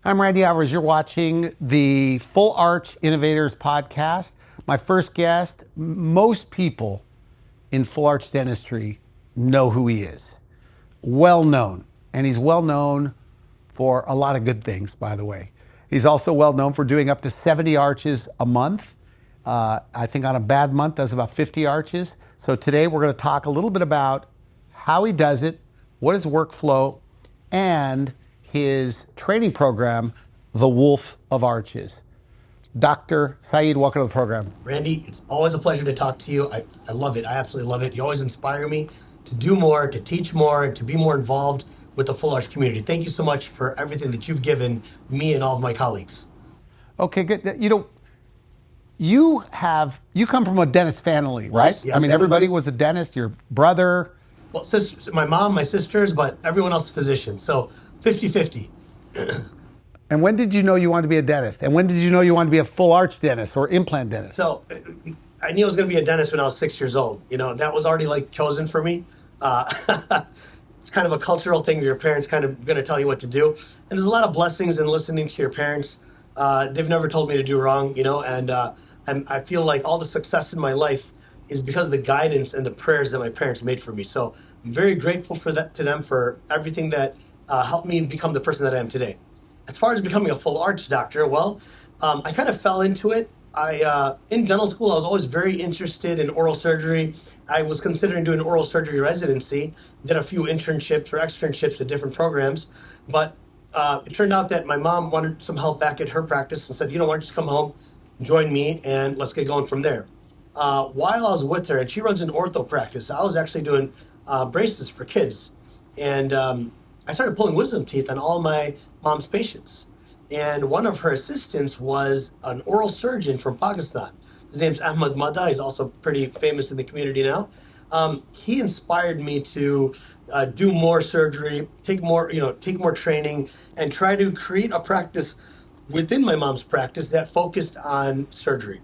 I'm Randy Alvarez. You're watching the Full Arch Innovators Podcast. My first guest, most people in full arch dentistry know who he is. Well known. And he's well known for a lot of good things, by the way. He's also well known for doing up to 70 arches a month. I think on a bad month, does about 50 arches. So today we're going to talk a little bit about how he does it, what his workflow, and his training program, The Wolf of Arches. Dr. Saeed, welcome to the program. Randy, it's always a pleasure to talk to you. I love it. I absolutely love it. You always inspire me to do more, to teach more, and to be more involved with the full arch community. Thank you so much for everything that you've given me and all of my colleagues. Okay, good. You come from a dentist family, right? Yes, I mean, everybody was a dentist, your brother. Well, my mom, my sisters, but everyone else is a physician. So 50-50. And when did you know you wanted to be a dentist? And when did you know you wanted to be a full arch dentist or implant dentist? So I knew I was going to be a dentist when I was 6 years old. You know, that was already chosen for me. It's kind of a cultural thing where your parents kind of going to tell you what to do. And there's a lot of blessings in listening to your parents. They've never told me to do wrong, and I feel like all the success in my life is because of the guidance and the prayers that my parents made for me. So I'm very grateful to them for everything that helped me become the person that I am today. As far as becoming a full arch doctor, well, I kind of fell into it. In dental school, I was always very interested in oral surgery. I was considering doing an oral surgery residency, did a few internships or externships at different programs, but it turned out that my mom wanted some help back at her practice and said, why don't you just come home, join me, and let's get going from there. While I was with her, and she runs an ortho practice, I was actually doing braces for kids. And I started pulling wisdom teeth on all my mom's patients. And one of her assistants was an oral surgeon from Pakistan. His name's Ahmad Mada. He's also pretty famous in the community now. He inspired me to do more surgery, take more training, and try to create a practice within my mom's practice that focused on surgery.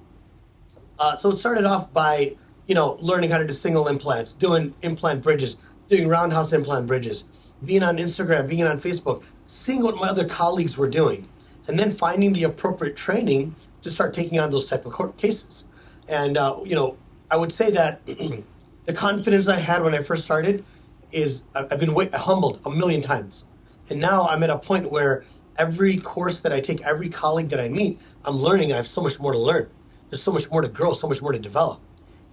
So it started off by, learning how to do single implants, doing implant bridges, doing roundhouse implant bridges, being on Instagram, being on Facebook, seeing what my other colleagues were doing, and then finding the appropriate training to start taking on those type of cases. And, I would say that the confidence I had when I first started is I've been humbled a million times. And now I'm at a point where every course that I take, every colleague that I meet, I'm learning I have so much more to learn. There's so much more to grow, so much more to develop.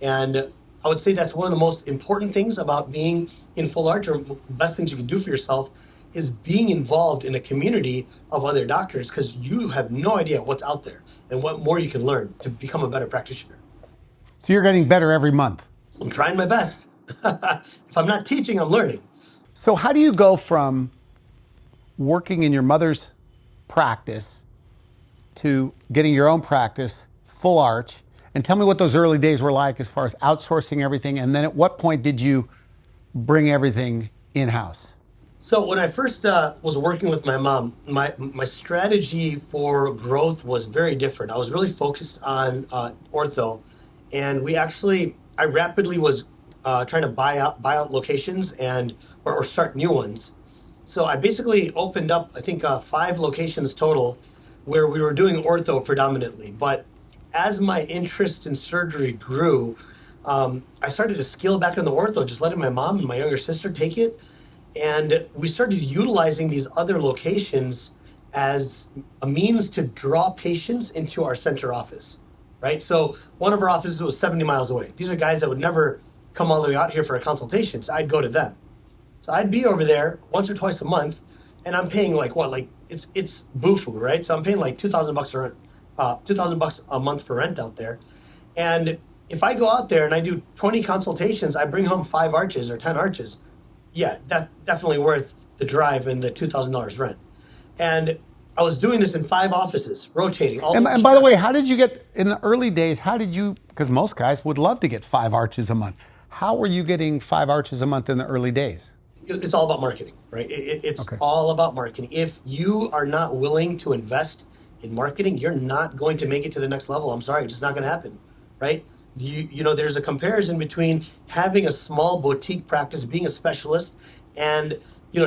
And I would say that's one of the most important things about being in full arch, or best things you can do for yourself, is being involved in a community of other doctors, because you have no idea what's out there and what more you can learn to become a better practitioner. So you're getting better every month. I'm trying my best. If I'm not teaching, I'm learning. So how do you go from working in your mother's practice to getting your own practice, full arch? And tell me what those early days were like as far as outsourcing everything. And then at what point did you bring everything in-house? So when I first was working with my mom, my strategy for growth was very different. I was really focused on ortho. And I rapidly was trying to buy out locations or start new ones. So I basically opened up, I think, 5 locations total where we were doing ortho predominantly. But as my interest in surgery grew, I started to scale back on the ortho, just letting my mom and my younger sister take it. And we started utilizing these other locations as a means to draw patients into our center office, right? So one of our offices was 70 miles away. These are guys that would never come all the way out here for a consultation, so I'd go to them. So I'd be over there once or twice a month, and I'm paying it's bufu, right? So I'm paying like $2,000 for rent, $2,000 a month for rent out there. And if I go out there and I do 20 consultations, I bring home 5 arches or 10 arches. Yeah, that's definitely worth the drive and the $2,000 rent. And I was doing this in 5 offices, rotating. And by the way, how did you get, in the early days, because most guys would love to get 5 arches a month. How were you getting 5 arches a month in the early days? It's all about marketing, right? It's all about marketing. If you are not willing to invest in marketing, you're not going to make it to the next level. I'm sorry, it's just not going to happen, right? There's a comparison between having a small boutique practice, being a specialist, and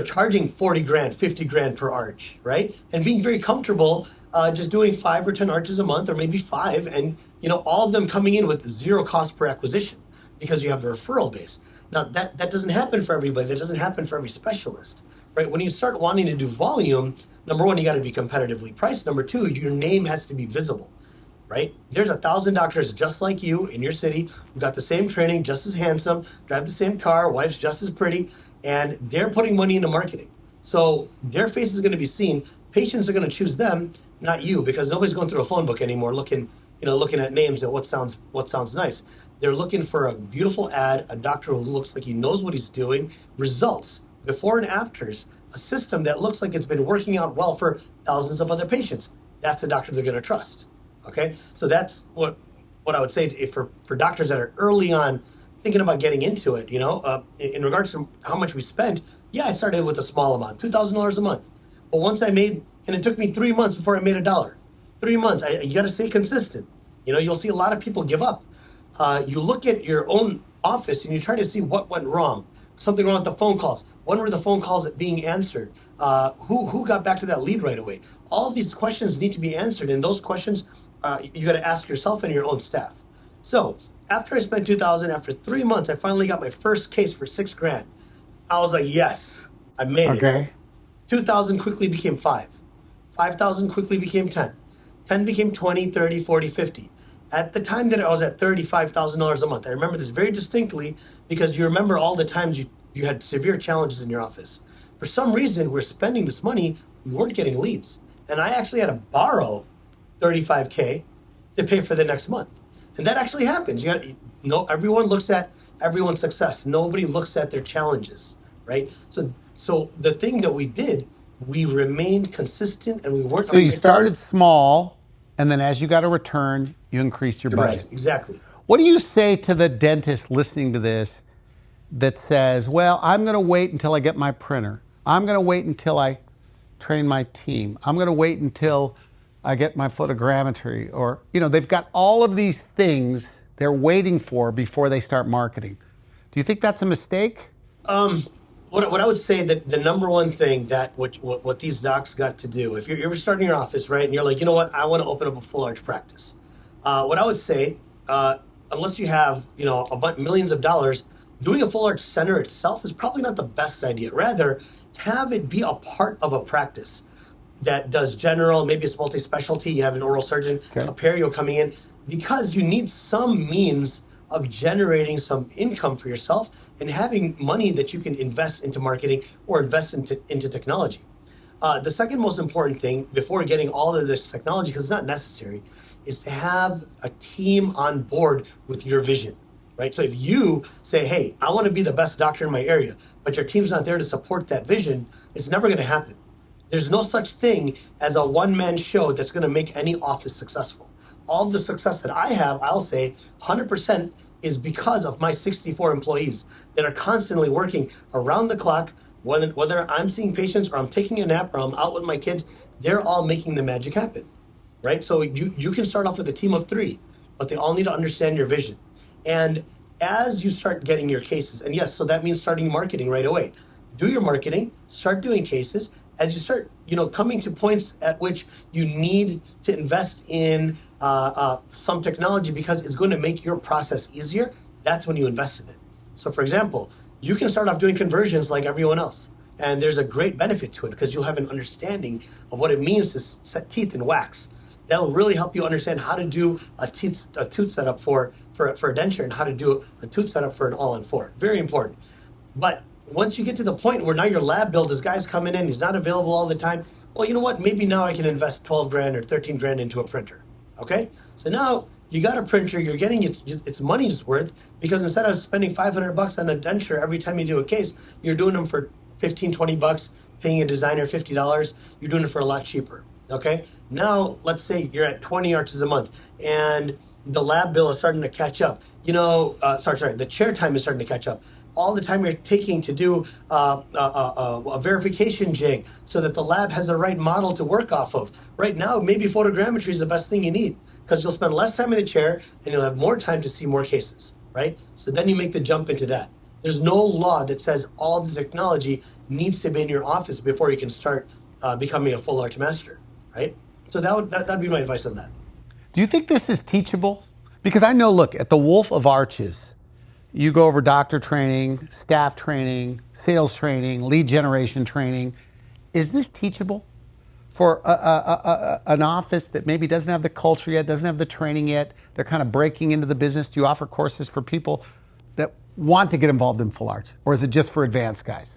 charging 40 grand, 50 grand per arch, right? And being very comfortable just doing 5 or 10 arches a month, or maybe 5, and all of them coming in with 0 cost per acquisition because you have a referral base. Now that doesn't happen for everybody. That doesn't happen for every specialist, right? When you start wanting to do volume, number one, you got to be competitively priced. Number two, your name has to be visible, right? There's 1,000 doctors just like you in your city who got the same training, just as handsome, drive the same car, wife's just as pretty, and they're putting money into marketing. So their face is going to be seen. Patients are going to choose them, not you, because nobody's going through a phone book anymore looking at names and what sounds nice. They're looking for a beautiful ad, a doctor who looks like he knows what he's doing, results, before and afters, a system that looks like it's been working out well for thousands of other patients. That's the doctor they're going to trust. Okay, so that's what I would say for doctors that are early on thinking about getting into it. In regards to how much we spent, yeah, I started with a small amount, $2,000 a month. But once I made, and it took me 3 months before I made $1. 3 months. You got to stay consistent. You'll see a lot of people give up. You look at your own office and you try to see what went wrong. Something wrong with the phone calls. When were the phone calls being answered? Who got back to that lead right away? All of these questions need to be answered, and those questions you got to ask yourself and your own staff. So after I spent $2,000, after 3 months, I finally got my first case for $6 grand. I was like, yes, I made it. 2,000 quickly became 5. 5,000 quickly became 10. 10 became 20, 30, 40, 50. At the time that I was at $35,000 a month, I remember this very distinctly because you remember all the times you had severe challenges in your office. For some reason, we're spending this money, we weren't getting leads. And I actually had to borrow $35K to pay for the next month. And that actually happens. Everyone looks at everyone's success. Nobody looks at their challenges, right? So the thing that we did, we remained consistent and we weren't. So you started small, and then as you got a return, you increased your budget. Right, exactly. What do you say to the dentist listening to this that says, well, I'm going to wait until I get my printer. I'm going to wait until I train my team. I'm going to wait until I get my photogrammetry, or, they've got all of these things they're waiting for before they start marketing. Do you think that's a mistake? What I would say that the number one thing that what these docs got to do, if you're starting your office, right, and you're like, you know what, I want to open up a full arch practice. What I would say, unless you have, millions of dollars, doing a full arch center itself is probably not the best idea. Rather, have it be a part of a practice that does general, maybe it's multi-specialty, you have an oral surgeon, a perio coming in, because you need some means of generating some income for yourself and having money that you can invest into marketing or invest into technology. The second most important thing before getting all of this technology, because it's not necessary, is to have a team on board with your vision, right? So if you say, hey, I want to be the best doctor in my area, but your team's not there to support that vision, it's never going to happen. There's no such thing as a one-man show that's going to make any office successful. All of the success that I have, I'll say 100% is because of my 64 employees that are constantly working around the clock, whether I'm seeing patients or I'm taking a nap or I'm out with my kids, they're all making the magic happen, right? So you can start off with a team of 3, but they all need to understand your vision. And as you start getting your cases, and yes, so that means starting marketing right away. Do your marketing, start doing cases. As you start, coming to points at which you need to invest in some technology because it's going to make your process easier, that's when you invest in it. So for example, you can start off doing conversions like everyone else. And there's a great benefit to it because you'll have an understanding of what it means to set teeth in wax. That'll really help you understand how to do a tooth setup for a denture and how to do a tooth setup for an all-on-4. Very important. But once you get to the point where now your lab bill, this guy's coming in, he's not available all the time. Well, you know what? Maybe now I can invest 12 grand or 13 grand into a printer. Okay? So now you got a printer, you're getting its money's worth because instead of spending $500 on a denture every time you do a case, you're doing them for 15, 20 bucks, paying a designer $50. You're doing it for a lot cheaper. Okay? Now, let's say you're at 20 arches a month and the lab bill is starting to catch up. The chair time is starting to catch up. All the time you're taking to do a verification jig so that the lab has the right model to work off of. Right now, maybe photogrammetry is the best thing you need because you'll spend less time in the chair and you'll have more time to see more cases, right? So then you make the jump into that. There's no law that says all the technology needs to be in your office before you can start becoming a full arch master, right? So that'd be my advice on that. Do you think this is teachable? Because I know, look, at the Wolf of Arches, you go over doctor training, staff training, sales training, lead generation training. Is this teachable for an office that maybe doesn't have the culture yet, doesn't have the training yet? They're kind of breaking into the business. Do you offer courses for people that want to get involved in full arch? Or is it just for advanced guys?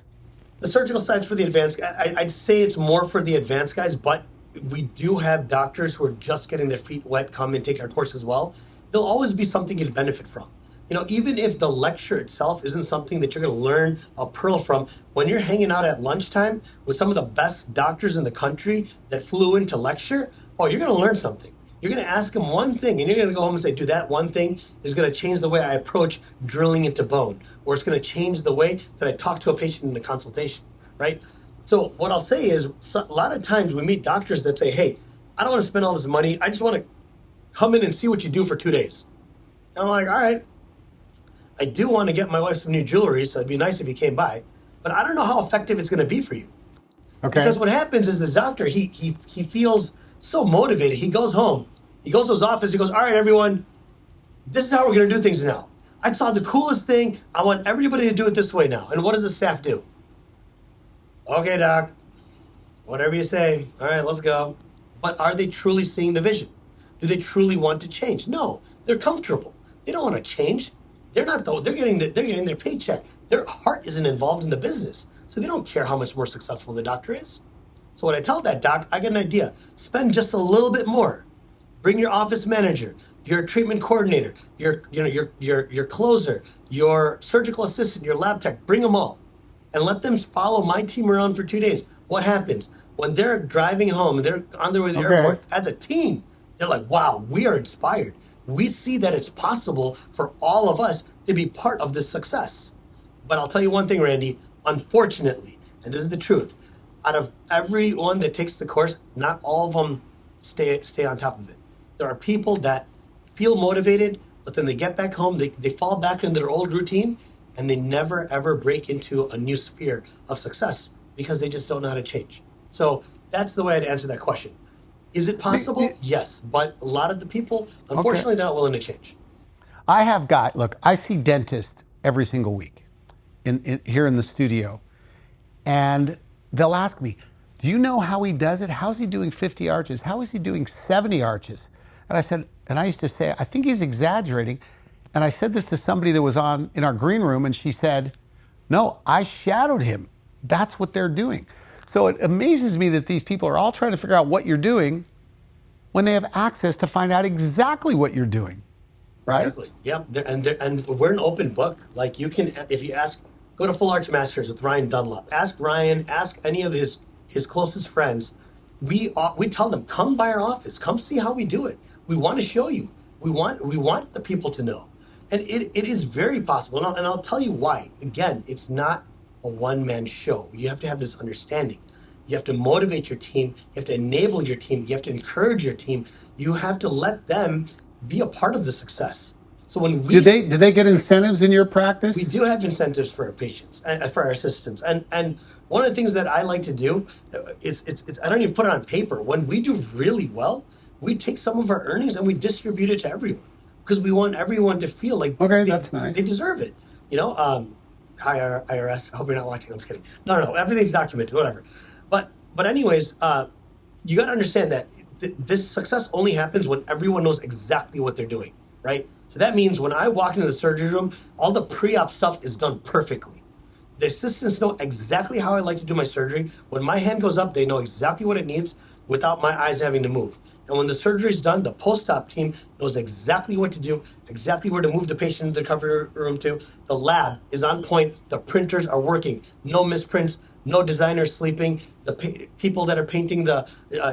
The surgical side's for the advanced guys. I'd say it's more for the advanced guys, but we do have doctors who are just getting their feet wet come and take our course as well. There'll always be something you'd benefit from. Even if the lecture itself isn't something that you're going to learn a pearl from, when you're hanging out at lunchtime with some of the best doctors in the country that flew in to lecture, you're going to learn something. You're going to ask them one thing, and you're going to go home and say, dude, that one thing is going to change the way I approach drilling into bone, or it's going to change the way that I talk to a patient in a consultation, right? So what I'll say is, a lot of times we meet doctors that say, hey, I don't want to spend all this money. I just want to come in and see what you do for 2 days. And I'm like, all right. I do want to get my wife some new jewelry, so it'd be nice if you came by. But I don't know how effective it's going to be for you. Okay. Because what happens is the doctor, he feels so motivated. He goes home. He goes to his office. He goes, all right, everyone, this is how we're going to do things now. I saw the coolest thing. I want everybody to do it this way now. And what does the staff do? Okay, doc, whatever you say. All right, let's go. But are they truly seeing the vision? Do they truly want to change? No, they're comfortable. They don't want to change. They're not though. They're getting their paycheck. Their heart isn't involved in the business, so they don't care how much more successful the doctor is. So what I tell that doc, I get an idea. Spend just a little bit more. Bring your office manager, your treatment coordinator, your closer, your surgical assistant, your lab tech. Bring them all, and let them follow my team around for 2 days. What happens when they're driving home? They're on their way to the airport as a team. They're like, wow, we are inspired. We see that it's possible for all of us to be part of this success. But I'll tell you one thing, Randy, unfortunately, and this is the truth, out of everyone that takes the course, not all of them stay on top of it. There are people that feel motivated, but then they get back home, they fall back into their old routine, and they never, ever break into a new sphere of success because they just don't know how to change. So that's the way I'd answer that question. Is it possible? Yes, but a lot of the people, unfortunately, they're not willing to change. I see dentists every single week here in the studio, and they'll ask me, do you know how he does it? How's he doing 50 arches? How is he doing 70 arches? And I used to say, I think he's exaggerating. And I said this to somebody that was in our green room, and she said, no, I shadowed him. That's what they're doing. So it amazes me that these people are all trying to figure out what you're doing when they have access to find out exactly what you're doing, right? Exactly. Yeah, and we're an open book. Like you can, if you ask, go to Full Arch Masters with Ryan Dunlop. Ask Ryan. Ask any of his closest friends. We tell them, come by our office. Come see how we do it. We want to show you. We want the people to know, and it is very possible. And I'll tell you why. Again, it's not a one-man show. You have to have this understanding. You have to motivate your team. You have to enable your team. You have to encourage your team. You have to let them be a part of the success. So when we do they get incentives in your practice? We do have incentives for our patients and for our assistants. And one of the things that I like to do is I don't even put it on paper. When we do really well, we take some of our earnings and we distribute it to everyone because we want everyone to feel like that's nice. They deserve it. Hi IRS. I hope you're not watching. I'm just kidding. No. Everything's documented. Whatever. But anyways, you got to understand that this success only happens when everyone knows exactly what they're doing, right? So that means when I walk into the surgery room, all the pre-op stuff is done perfectly. The assistants know exactly how I like to do my surgery. When my hand goes up, they know exactly what it needs without my eyes having to move. And when the surgery is done, the post-op team knows exactly what to do, exactly where to move the patient into the recovery room to. The lab is on point. The printers are working. No misprints, no designers sleeping. The people that are painting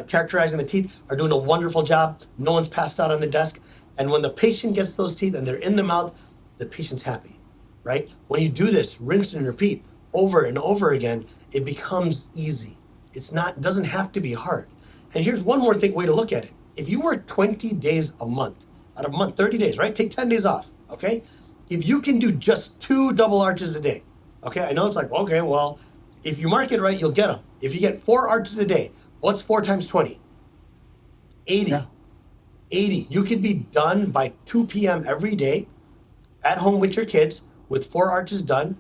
characterizing the teeth are doing a wonderful job. No one's passed out on the desk. And when the patient gets those teeth and they're in the mouth, the patient's happy, right? When you do this, rinse and repeat over and over again, it becomes easy. It doesn't have to be hard. And here's one more way to look at it. If you work 20 days a month, out of a month, 30 days, right? Take 10 days off, okay? If you can do just 2 double arches a day, okay, I know it's like, okay, well, if you mark it right, you'll get them. If you get 4 arches a day, what's 4 times 20? 80. Yeah. 80. You could be done by 2 p.m. every day at home with your kids with 4 arches done,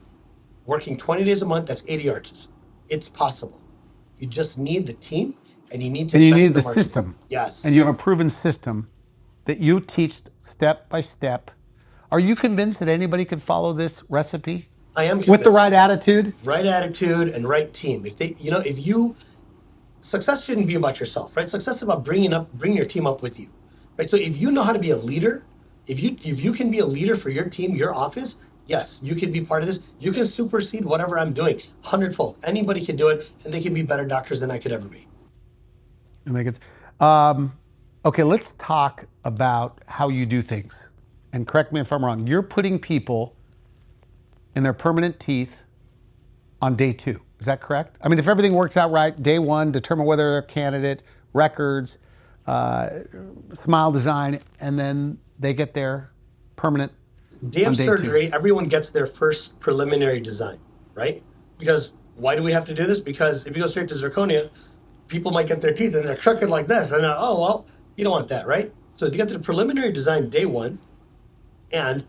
working 20 days a month. That's 80 arches. It's possible. You just need the team, and you need to. And you invest need in the marketing. system. Yes. And you have a proven system that you teach step by step. Are you convinced that anybody could follow this recipe? I am convinced. With the right attitude? Right attitude and right team. Success shouldn't be about yourself, right? Success is about bringing your team up with you, right? So if you know how to be a leader, if you can be a leader for your team, your office, yes, you can be part of this. You can supersede whatever I'm doing 100-fold. Anybody can do it, and they can be better doctors than I could ever be. I think it's okay. Let's talk about how you do things. And correct me if I'm wrong. You're putting people in their permanent teeth on day 2. Is that correct? I mean, if everything works out right, day 1, determine whether they're a candidate, records, smile design, and then they get their permanent. Day of surgery, everyone gets their first preliminary design, right? Because why do we have to do this? Because if you go straight to zirconia, people might get their teeth and they're crooked like this. And you don't want that, right? So you get the preliminary design day 1, and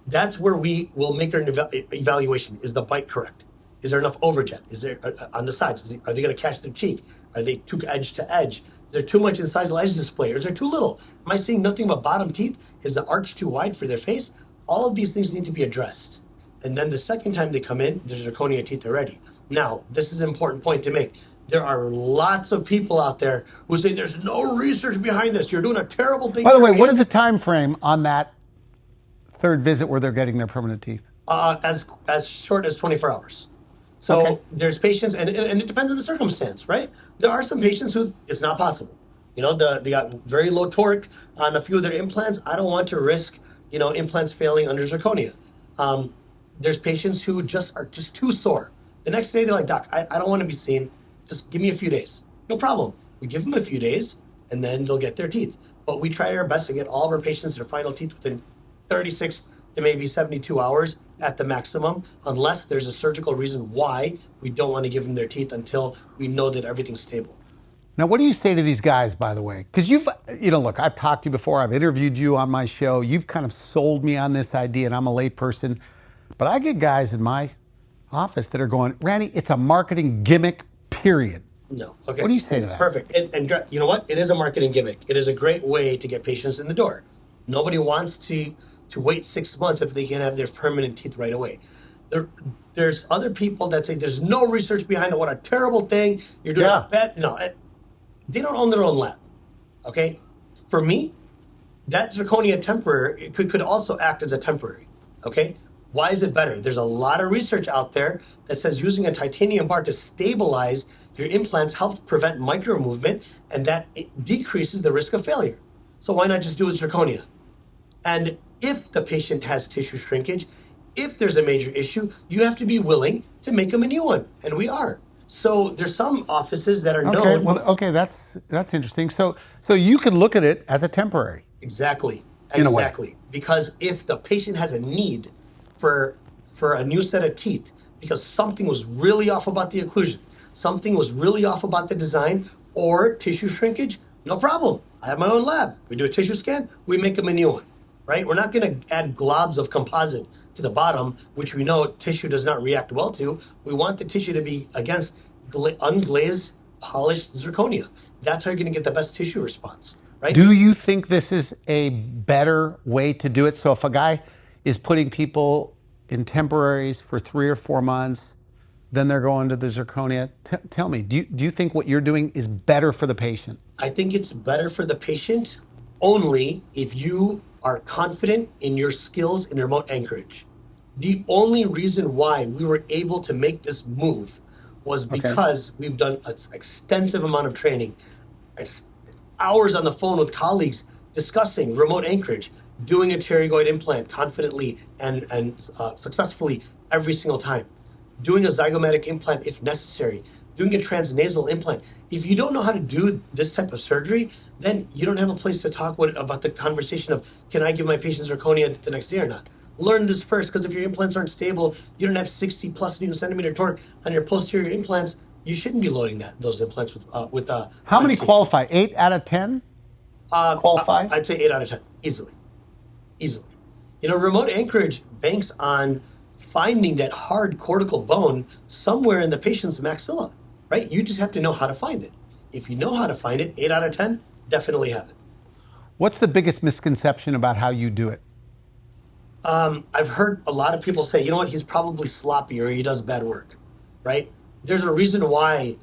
that's where we will make an evaluation. Is the bite correct? Is there enough overjet? Is there on the sides? Are they going to catch their cheek? Are they too edge to edge? Is there too much incisal edge display? Or is there too little? Am I seeing nothing but bottom teeth? Is the arch too wide for their face? All of these things need to be addressed. And then the second time they come in, there's zirconia teeth already. Now, this is an important point to make. There are lots of people out there who say there's no research behind this. You're doing a terrible thing. By the way, what is the time frame on that 3rd visit where they're getting their permanent teeth? As short as 24 hours. So There's patients, and it depends on the circumstance, right? There are some patients who it's not possible. They got very low torque on a few of their implants. I don't want to risk, implants failing under zirconia. There's patients who are just too sore. The next day they're like, Doc, I don't want to be seen. Just give me a few days. No problem. We give them a few days, and then they'll get their teeth. But we try our best to get all of our patients their final teeth within 36 to maybe 72 hours at the maximum, unless there's a surgical reason why we don't want to give them their teeth until we know that everything's stable. Now, what do you say to these guys, by the way? Because look, I've talked to you before. I've interviewed you on my show. You've kind of sold me on this idea, and I'm a layperson. But I get guys in my office that are going, Randy, it's a marketing gimmick, period. No. Okay. What do you say to that? Perfect. And you know what? It is a marketing gimmick. It is a great way to get patients in the door. Nobody wants to wait 6 months if they can have their permanent teeth right away. There's other people that say there's no research behind it. What a terrible thing. You're doing a bad. No, they don't own their own lab. Okay? For me, that zirconia temporary could also act as a temporary. Okay? Why is it better? There's a lot of research out there that says using a titanium bar to stabilize your implants helps prevent micro movement, and that decreases the risk of failure. So why not just do it with zirconia? And if the patient has tissue shrinkage, if there's a major issue, you have to be willing to make them a new one, and we are. So there's some offices that are known. Okay, that's interesting. So you could look at it as a temporary. Exactly. In a way. Because if the patient has a need for a new set of teeth, because something was really off about the occlusion, something was really off about the design, or tissue shrinkage, no problem. I have my own lab. We do a tissue scan, we make them a new one, right? We're not going to add globs of composite to the bottom, which we know tissue does not react well to. We want the tissue to be against unglazed, polished zirconia. That's how you're going to get the best tissue response, right? Do you think this is a better way to do it? So if a guy is putting people in temporaries for 3 or 4 months, then they're going to the zirconia. Tell me, do you think what you're doing is better for the patient? I think it's better for the patient only if you are confident in your skills in remote anchorage. The only reason why we were able to make this move was because we've done an extensive amount of training, hours on the phone with colleagues discussing remote anchorage, doing a pterygoid implant confidently and successfully every single time, doing a zygomatic implant if necessary, doing a trans-nasal implant. If you don't know how to do this type of surgery, then you don't have a place to talk about the conversation of, can I give my patients zirconia the next day or not? learn this first, because if your implants aren't stable, you don't have 60 plus Newton centimeter torque on your posterior implants, you shouldn't be loading those implants with How many qualify? 8 out of 10 qualify? I'd say 8 out of 10, easily. Easily. Remote anchorage banks on finding that hard cortical bone somewhere in the patient's maxilla, right? You just have to know how to find it. If you know how to find it, 8 out of 10, definitely have it. What's the biggest misconception about how you do it? I've heard a lot of people say, you know what, he's probably sloppy or he does bad work, right? There's a reason why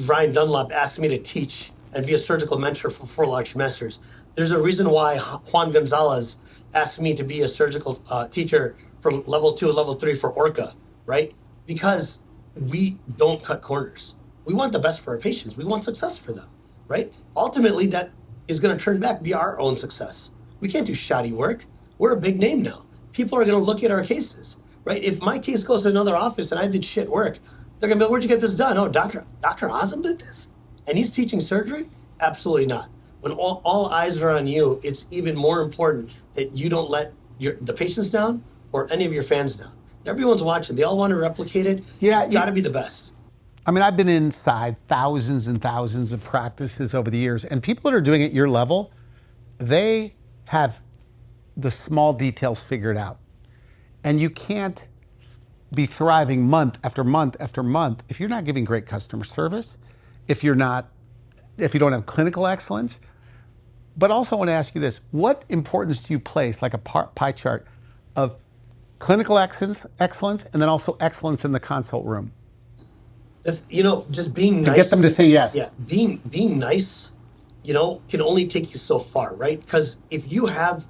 Ryan Dunlop asked me to teach and be a surgical mentor for full arch masters. There's a reason why Juan Gonzalez asked me to be a surgical teacher for level 2 and level 3 for Orca, right? Because we don't cut corners. We want the best for our patients. We want success for them, right? Ultimately, that is going to turn back, be our own success. We can't do shoddy work. We're a big name now. People are going to look at our cases, right? If my case goes to another office and I did shit work, they're going to be like, where'd you get this done? Oh, Dr. Azam did this? And he's teaching surgery? Absolutely not. When all eyes are on you, it's even more important that you don't let the patients down or any of your fans down. Everyone's watching. They all want to replicate it. Yeah, You got to be the best. I mean, I've been inside thousands and thousands of practices over the years, and people that are doing it at your level, they have the small details figured out. And you can't be thriving month after month after month if you're not giving great customer service, if you don't have clinical excellence. But also I want to ask you this, what importance do you place, like a pie chart, of clinical excellence and then also excellence in the consult room? Just being nice. To get them to say yes. Yeah, being nice, can only take you so far, right? Because if you have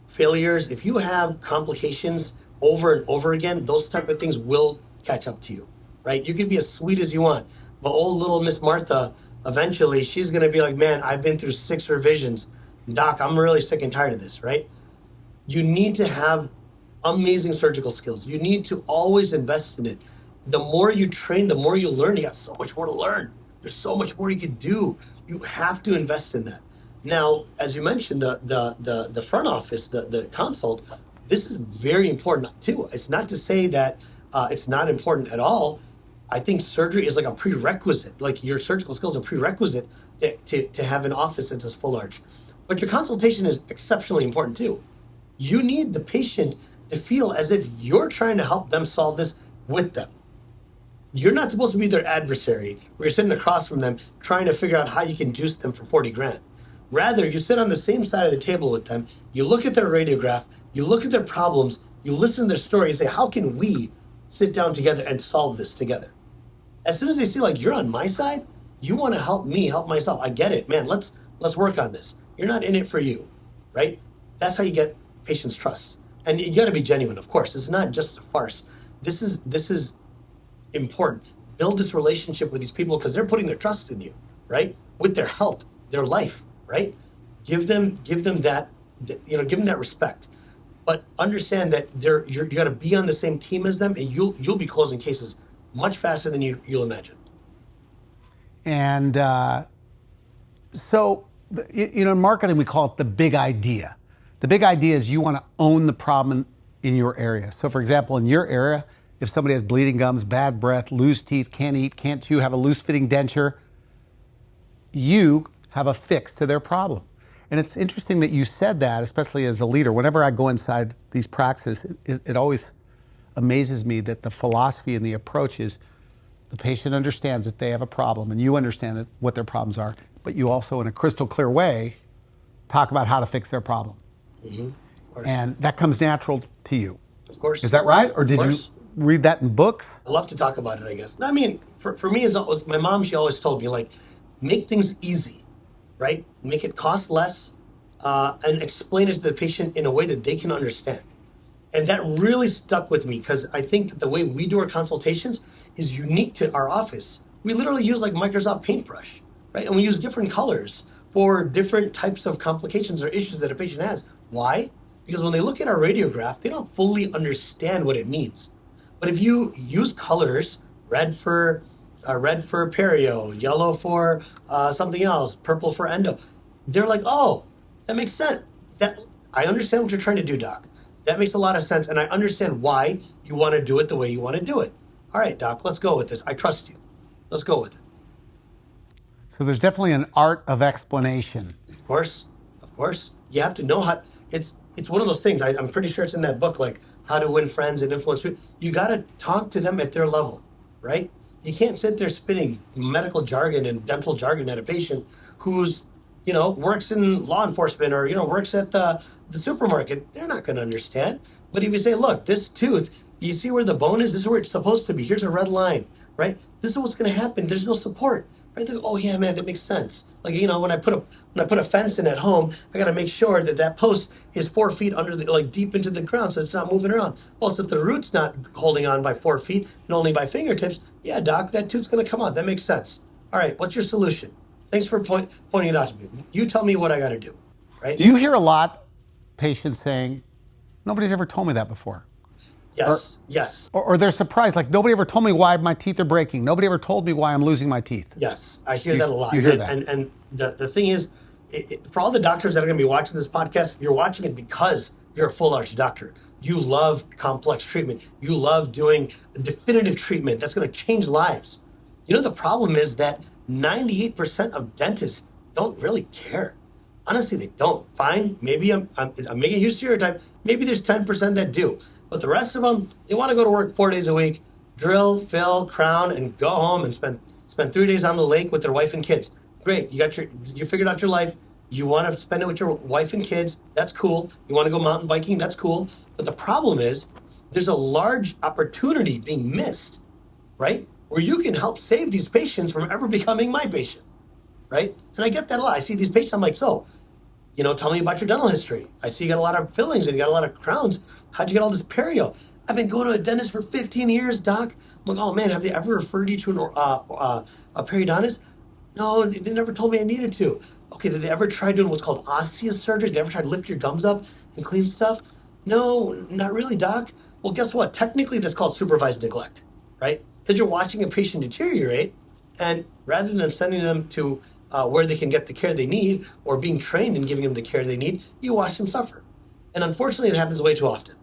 failures, if you have complications over and over again, those type of things will catch up to you, right? You can be as sweet as you want, but old little Miss Martha, eventually she's going to be like, man, I've been through 6 revisions. Doc, I'm really sick and tired of this, right? You need to have amazing surgical skills. You need to always invest in it. The more you train, the more you learn. You got so much more to learn. There's so much more you can do. You have to invest in that. Now, as you mentioned, the front office, the consult, this is very important too. It's not to say that it's not important at all. I think surgery is like a prerequisite, like your surgical skills are a prerequisite to have an office that does full arch. But your consultation is exceptionally important too. You need the patient to feel as if you're trying to help them solve this with them. You're not supposed to be their adversary where you're sitting across from them trying to figure out how you can juice them for 40 grand. Rather, you sit on the same side of the table with them, you look at their radiograph, you look at their problems, you listen to their story and say, how can we sit down together and solve this together? As soon as they see like you're on my side, you want to help me, help myself. I get it, man, let's work on this. You're not in it for you, right? That's how you get patients' trust. And you got to be genuine, of course. It's not just a farce. This is important. Build this relationship with these people because they're putting their trust in you, right? With their health, their life, right? Give them that, give them that respect. But understand that you got to be on the same team as them, and you'll be closing cases much faster than you'll imagine. And so, in marketing, we call it the big idea. The big idea is you want to own the problem in your area. So, for example, in your area, if somebody has bleeding gums, bad breath, loose teeth, can't eat, can't chew, have a loose-fitting denture, you have a fix to their problem. And it's interesting that you said that, especially as a leader. Whenever I go inside these practices, it always amazes me that the philosophy and the approach is the patient understands that they have a problem and you understand what their problems are, but you also, in a crystal clear way, talk about how to fix their problem. Mm-hmm. Of course. And that comes natural to you. Of course. Is that right? Or did you read that in books? I love to talk about it, I guess. I mean, for me, my mom, she always told me, like, make things easy, right? Make it cost less and explain it to the patient in a way that they can understand. And that really stuck with me because I think that the way we do our consultations is unique to our office. We literally use like Microsoft Paintbrush, right? And we use different colors for different types of complications or issues that a patient has. Why? Because when they look at our radiograph, they don't fully understand what it means. But if you use colors, red for perio, yellow for something else, purple for endo, they're like, oh, that makes sense. That I understand what you're trying to do, doc. That makes a lot of sense. And I understand why you want to do it the way you want to do it. All right, doc, let's go with this. I trust you. Let's go with it. So there's definitely an art of explanation. Of course. You have to know how. It's one of those things. I'm pretty sure it's in that book, like How to Win Friends and Influence People. You got to talk to them at their level, right? You can't sit there spinning medical jargon and dental jargon at a patient who's, works in law enforcement or, works at the supermarket. They're not going to understand. But if you say, look, this tooth, you see where the bone is? This is where it's supposed to be. Here's a red line, right? This is what's going to happen. There's no support. Right? They go, oh yeah, man, that makes sense. Like, when I put a fence in at home, I got to make sure that post is 4 feet under deep into the ground, so it's not moving around. Well, so if the root's not holding on by 4 feet and only by fingertips, yeah, doc, that tooth's going to come out. That makes sense. All right, what's your solution? Thanks for pointing it out to me. You tell me what I got to do. Right? Do you hear a lot patients saying, nobody's ever told me that before? Yes. Or they're surprised, like nobody ever told me why my teeth are breaking. Nobody ever told me why I'm losing my teeth. Yes, I hear that a lot. You hear that. And the thing is, for all the doctors that are going to be watching this podcast, you're watching it because you're a full arch doctor. You love complex treatment. You love doing definitive treatment that's going to change lives. The problem is that 98% of dentists don't really care. Honestly, they don't. Fine, maybe I'm making a huge stereotype. Maybe there's 10% that do. But the rest of them, they want to go to work 4 days a week, drill, fill, crown, and go home and spend 3 days on the lake with their wife and kids. Great, you figured out your life. You want to spend it with your wife and kids. That's cool. You want to go mountain biking. That's cool. But the problem is, there's a large opportunity being missed, right? Where you can help save these patients from ever becoming my patient, right? And I get that a lot. I see these patients. I'm like, so, tell me about your dental history. I see you got a lot of fillings and you got a lot of crowns. How'd you get all this perio? I've been going to a dentist for 15 years, doc. I'm like, oh man, have they ever referred you to a periodontist? No, they never told me I needed to. Okay, did they ever try doing what's called osseous surgery? Did they ever try to lift your gums up and clean stuff? No, not really, doc. Well, guess what? Technically, that's called supervised neglect, right? Because you're watching a patient deteriorate, and rather than sending them to where they can get the care they need or being trained in giving them the care they need, you watch them suffer. And unfortunately, it happens way too often.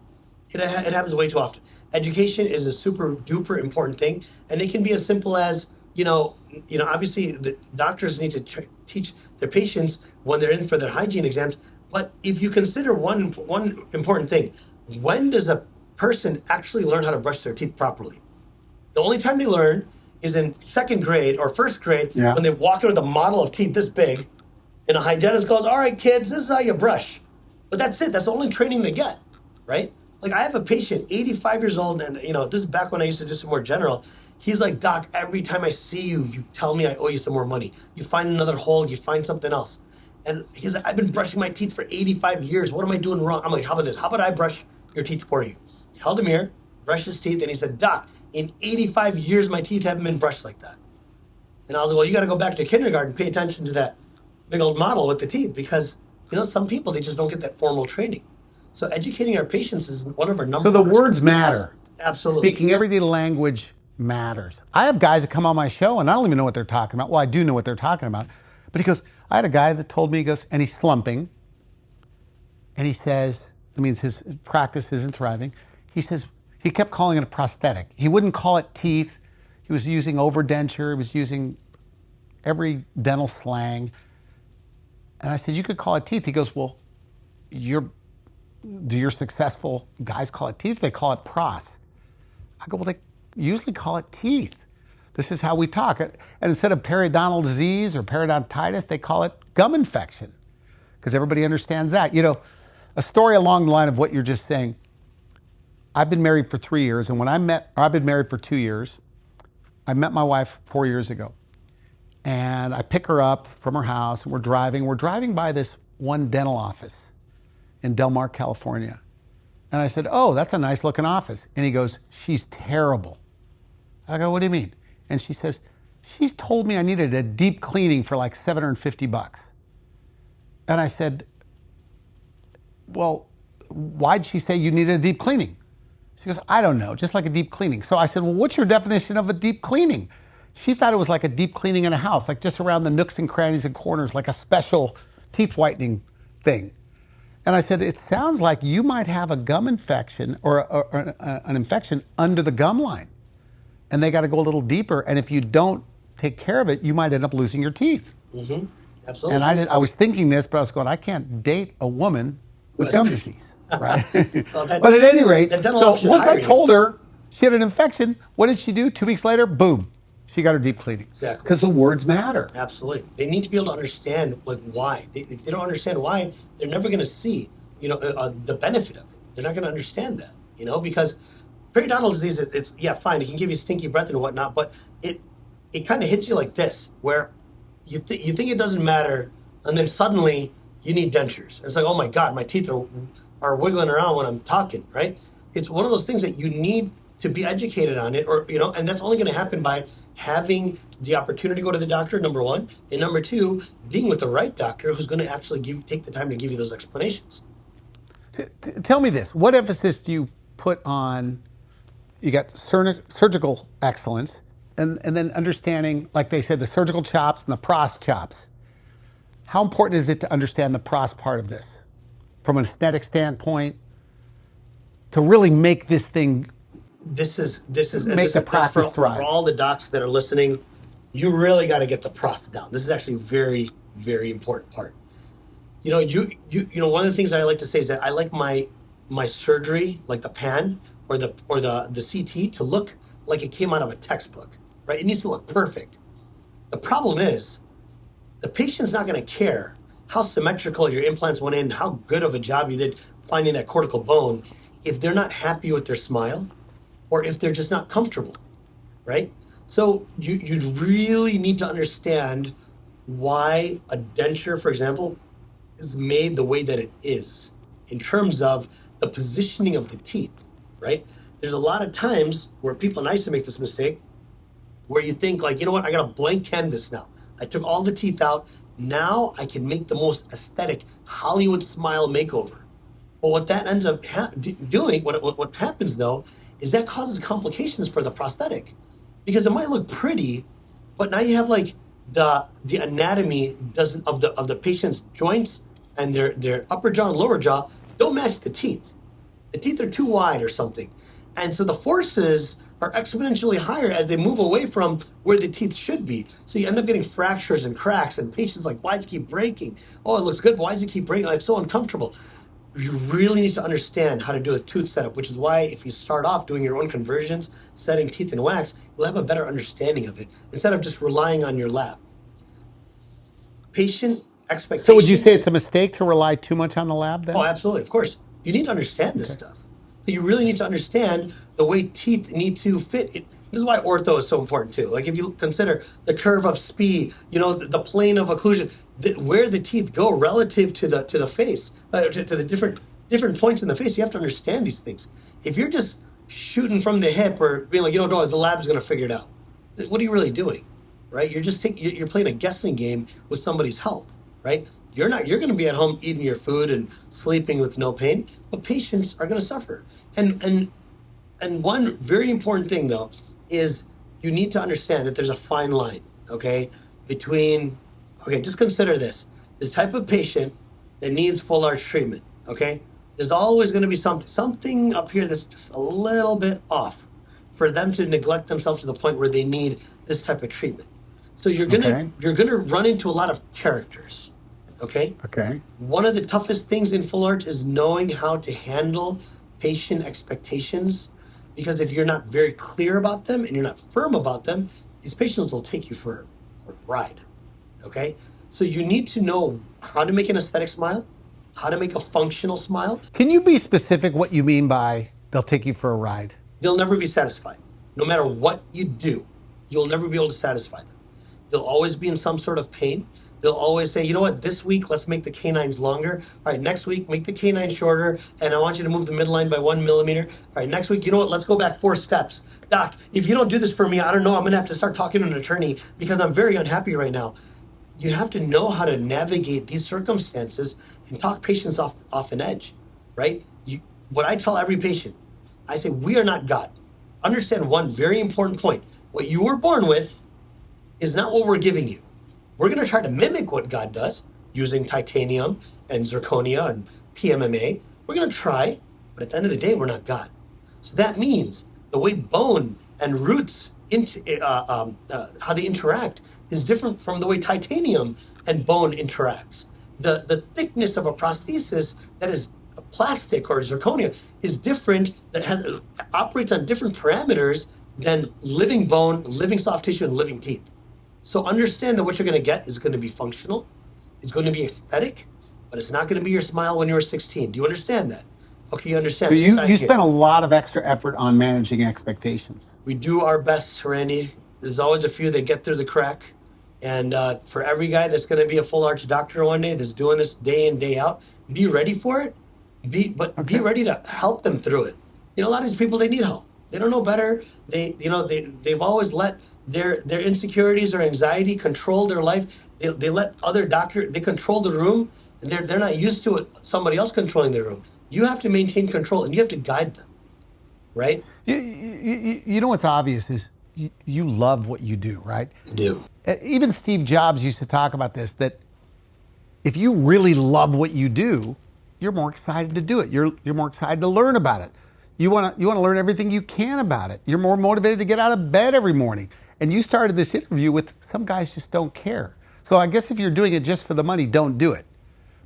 It happens way too often. Education is a super duper important thing, and it can be as simple as, obviously the doctors need to teach their patients when they're in for their hygiene exams. But if you consider one important thing, when does a person actually learn how to brush their teeth properly? The only time they learn is in second grade or first grade when they walk in with a model of teeth this big, and a hygienist goes, all right, kids, this is how you brush. But that's it. That's the only training they get, right? Like I have a patient, 85 years old, and this is back when I used to do some more general. He's like, doc, every time I see you, you tell me I owe you some more money. You find another hole, you find something else. And he's like, I've been brushing my teeth for 85 years. What am I doing wrong? I'm like, how about this? How about I brush your teeth for you? He held a mirror, brushed his teeth, and he said, doc, in 85 years, my teeth haven't been brushed like that. And I was like, well, you got to go back to kindergarten, pay attention to that big old model with the teeth, because some people, they just don't get that formal training. So educating our patients is one of our number one. So the words matter. Absolutely. Speaking everyday language matters. I have guys that come on my show and I don't even know what they're talking about. Well, I do know what they're talking about. But he goes, I had a guy that told me, he goes, and he's slumping. And he says, that means his practice isn't thriving. He says, he kept calling it a prosthetic. He wouldn't call it teeth. He was using overdenture. He was using every dental slang. And I said, you could call it teeth. He goes, well, do your successful guys call it teeth? They call it pros. I go, well, they usually call it teeth. This is how we talk. And instead of periodontal disease or periodontitis, they call it gum infection because everybody understands that. A story along the line of what you're just saying. I've been married for 3 years, and I've been married for 2 years. I met my wife 4 years ago. And I pick her up from her house, and we're driving by this one dental office in Del Mar, California. And I said, oh, that's a nice looking office. And he goes, she's terrible. I go, what do you mean? And she says, she's told me I needed a deep cleaning for like $750. And I said, well, why'd she say you needed a deep cleaning? She goes, I don't know, just like a deep cleaning. So I said, well, what's your definition of a deep cleaning? She thought it was like a deep cleaning in a house, like just around the nooks and crannies and corners, like a special teeth whitening thing. And I said, it sounds like you might have a gum infection or an infection under the gum line. And they got to go a little deeper. And if you don't take care of it, you might end up losing your teeth. Mm-hmm. Absolutely. And I was thinking this, but I was going, I can't date a woman with gum disease, right? Well, But at any rate, that dental so office should once hire I you. told her she had an infection, what did she do? 2 weeks later, boom, she got her deep cleaning. Exactly. Because the words matter. Absolutely. They need to be able to understand like why. If they don't understand why, they're never going to see, the benefit of it. They're not going to understand that, because periodontal disease, it's yeah, fine. It can give you stinky breath and whatnot, but it kind of hits you like this, where you think it doesn't matter, and then suddenly you need dentures. It's like, oh my God, my teeth are wiggling around when I'm talking, right? It's one of those things that you need to be educated on it, or and that's only going to happen by having the opportunity to go to the doctor, number one, and number two, being with the right doctor who's going to actually take the time to give you those explanations. Tell me this: what emphasis do you put on? You got surgical excellence, and then understanding, like they said, the surgical chops and the pros chops. How important is it to understand the pros part of this, from an aesthetic standpoint, to really make this thing? This is Make the practice thrive. For all the docs that are listening. You really got to get the pros down. This is actually a very, very important part. One of the things I like to say is that I like my surgery, like the pan or the CT, to look like it came out of a textbook, right? It needs to look perfect. The problem is the patient's not going to care how symmetrical your implants went in, how good of a job you did finding that cortical bone, if they're not happy with their smile or if they're just not comfortable, right? So you really need to understand why a denture, for example, is made the way that it is in terms of the positioning of the teeth, right? There's a lot of times where people, and I used to make this mistake, where you think like, you know what, I got a blank canvas now. I took all the teeth out. Now I can make the most aesthetic Hollywood smile makeover. But what that ends up doing, what happens though, is that causes complications for the prosthetic. Because it might look pretty, but now you have like the anatomy of the patient's joints and their upper jaw and lower jaw don't match the teeth. The teeth are too wide or something. And so the forces are exponentially higher as they move away from where the teeth should be. So you end up getting fractures and cracks, and patients like, why does it keep breaking? Oh, it looks good, but why does it keep breaking? It's so uncomfortable. You really need to understand how to do a tooth setup, which is why if you start off doing your own conversions, setting teeth in wax, you'll have a better understanding of it instead of just relying on your lab. Patient expectations. So would you say it's a mistake to rely too much on the lab then? Oh, absolutely. Of course. You need to understand this stuff. You really need to understand the way teeth need to fit. This is why ortho is so important too. Like if you consider the curve of Spee, the plane of occlusion, where the teeth go relative to the face, to the different points in the face, you have to understand these things. If you're just shooting from the hip or being like, no, the lab's going to figure it out, what are you really doing, right? You're playing a guessing game with somebody's health, right? You're going to be at home eating your food and sleeping with no pain, but patients are going to suffer. And one very important thing though is you need to understand that there's a fine line, okay, just consider this. The type of patient that needs full arch treatment, okay? There's always going to be something up here that's just a little bit off for them to neglect themselves to the point where they need this type of treatment. So you're gonna run into a lot of characters. Okay? Okay. One of the toughest things in full arch is knowing how to handle patient expectations, because if you're not very clear about them and you're not firm about them, these patients will take you for a ride. Okay? So you need to know how to make an aesthetic smile, how to make a functional smile. Can you be specific what you mean by they'll take you for a ride? They'll never be satisfied. No matter what you do, you'll never be able to satisfy them. They'll always be in some sort of pain. They'll always say, you know what, this week, let's make the canines longer. All right, next week, make the canine shorter, and I want you to move the midline by 1 millimeter. All right, next week, you know what, let's go back 4 steps. Doc, if you don't do this for me, I don't know, I'm going to have to start talking to an attorney because I'm very unhappy right now. You have to know how to navigate these circumstances and talk patients off an edge, right? What I tell every patient, I say, we are not God. Understand one very important point. What you were born with is not what we're giving you. We're going to try to mimic what God does using titanium and zirconia and PMMA. We're going to try, but at the end of the day, we're not God. So that means the way bone and roots, how they interact is different from the way titanium and bone interacts. The thickness of a prosthesis that is plastic or zirconia is different, that operates on different parameters than living bone, living soft tissue, and living teeth. So understand that what you're going to get is going to be functional, it's going to be aesthetic, but it's not going to be your smile when you were 16. Do you understand that? Okay, you understand. So you spent a lot of extra effort on managing expectations. We do our best, Randy. There's always a few that get through the crack. And for every guy that's going to be a full arch doctor one day, that's doing this day in, day out, be ready for it. Be ready to help them through it. You know, a lot of these people, they need help. They don't know better. They've always let their insecurities or anxiety control their life. They let other doctors, they control the room. They're not used to it, somebody else controlling their room. You have to maintain control, and you have to guide them, right? You know what's obvious is you love what you do, right? I do. Even Steve Jobs used to talk about this, that if you really love what you do, you're more excited to do it. You're more excited to learn about it. You want to learn everything you can about it. You're more motivated to get out of bed every morning. And you started this interview with some guys just don't care. So I guess if you're doing it just for the money, don't do it.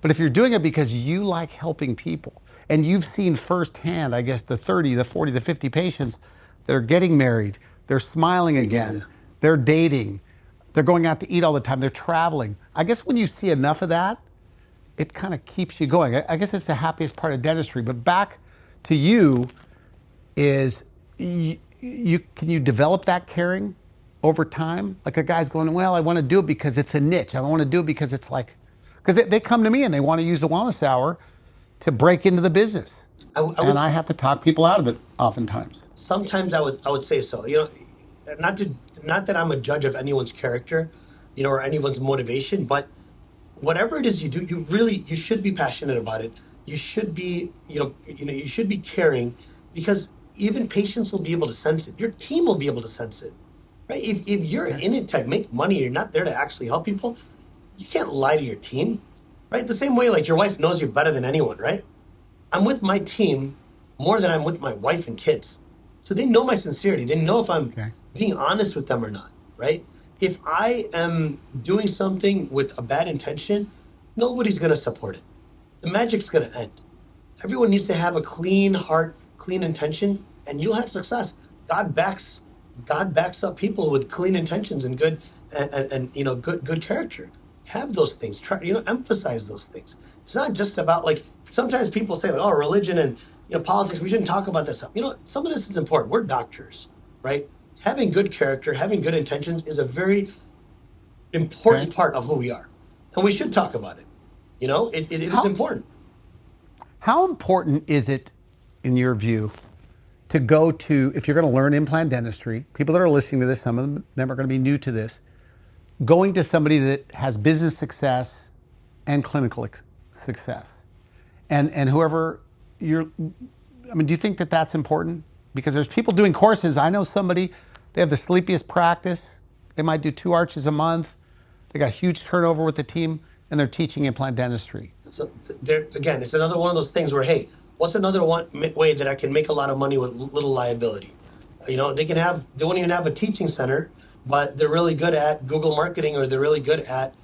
But if you're doing it because you like helping people, and you've seen firsthand, I guess, the 30, the 40, the 50 patients that are getting married, they're smiling again, they're dating, they're going out to eat all the time, they're traveling. I guess when you see enough of that, it kind of keeps you going. I guess it's the happiest part of dentistry. But back to you is, can you develop that caring over time? Like a guy's going, well, I want to do it because it's a niche. I want to do it because it's like, because they come to me and they want to use the wellness hour to break into the business. I have to talk people out of it oftentimes. Sometimes I would say so. You know, not that I'm a judge of anyone's character, you know, or anyone's motivation, but whatever it is you do, you should be passionate about it. You should be, you should be caring, because even patients will be able to sense it. Your team will be able to sense it, right? If you're in it to make money, you're not there to actually help people. You can't lie to your team, right? The same way, like, your wife knows you better than anyone, right? I'm with my team more than I'm with my wife and kids. So they know my sincerity. They know if I'm being honest with them or not, right? If I am doing something with a bad intention, nobody's going to support it. The magic's going to end. Everyone needs to have a clean heart, clean intention, and you'll have success. God backs up people with clean intentions and good good character. Have those things. Try, emphasize those things. It's not just about, like, sometimes people say, like, oh, religion and politics, we shouldn't talk about that stuff. Some of this is important. We're doctors, right? Having good character, having good intentions is a very important part of who we are. And we should talk about it. It is important. How important is it, in your view, to go to, if you're going to learn implant dentistry, people that are listening to this, some of them are going to be new to this, going to somebody that has business success and clinical success, and whoever do you think that that's important? Because there's people doing courses. I know somebody, they have the sleepiest practice. They might do 2 arches a month. They got huge turnover with the team, and they're teaching implant dentistry. So again, it's another one of those things where, hey, what's another way that I can make a lot of money with little liability? They won't even have a teaching center, but they're really good at Google marketing, or they're really good at,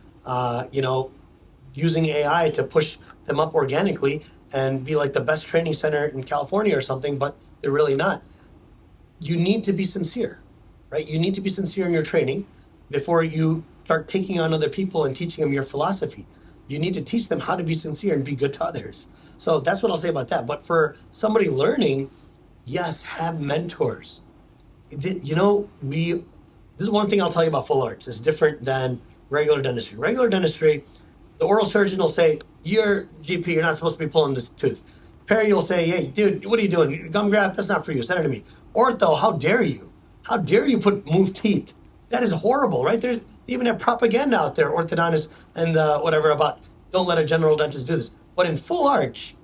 using AI to push them up organically and be like the best training center in California or something, but they're really not. You need to be sincere, right? You need to be sincere in your training before you start taking on other people and teaching them your philosophy. You need to teach them how to be sincere and be good to others. So that's what I'll say about that. But for somebody learning, yes, have mentors. This is one thing I'll tell you about full arch. It's different than regular dentistry. Regular dentistry, the oral surgeon will say, you're GP, you're not supposed to be pulling this tooth. Peri will say, hey, dude, what are you doing? Gum graft, that's not for you. Send it to me. Ortho, how dare you? How dare you move teeth? That is horrible, right? They even have propaganda out there, orthodontists and whatever, about don't let a general dentist do this. But in full arch,